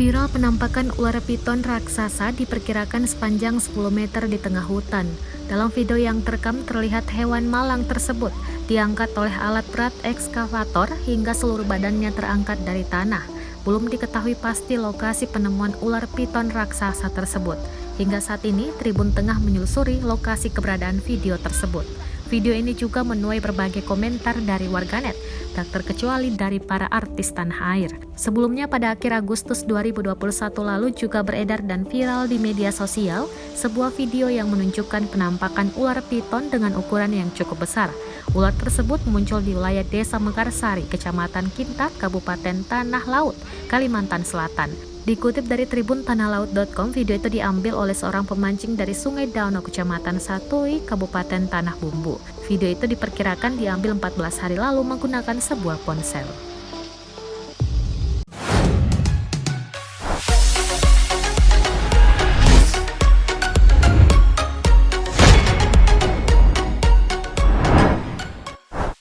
Viral penampakan ular piton raksasa diperkirakan sepanjang 10 meter di tengah hutan. Dalam video yang terekam terlihat hewan malang tersebut diangkat oleh alat berat ekskavator hingga seluruh badannya terangkat dari tanah. Belum diketahui pasti lokasi penemuan ular piton raksasa tersebut. Hingga saat ini, Tribun Tengah menelusuri lokasi keberadaan video tersebut. Video ini juga menuai berbagai komentar dari warganet, tak terkecuali dari para artis tanah air. Sebelumnya pada akhir Agustus 2021 lalu juga beredar dan viral di media sosial sebuah video yang menunjukkan penampakan ular piton dengan ukuran yang cukup besar. Ular tersebut muncul di wilayah Desa Mekarsari, Kecamatan Kintat, Kabupaten Tanah Laut, Kalimantan Selatan. Dikutip dari tribuntanahLaut.com, video itu diambil oleh seorang pemancing dari Sungai Danau, Kecamatan Satui, Kabupaten Tanah Bumbu. Video itu diperkirakan diambil 14 hari lalu menggunakan sebuah ponsel.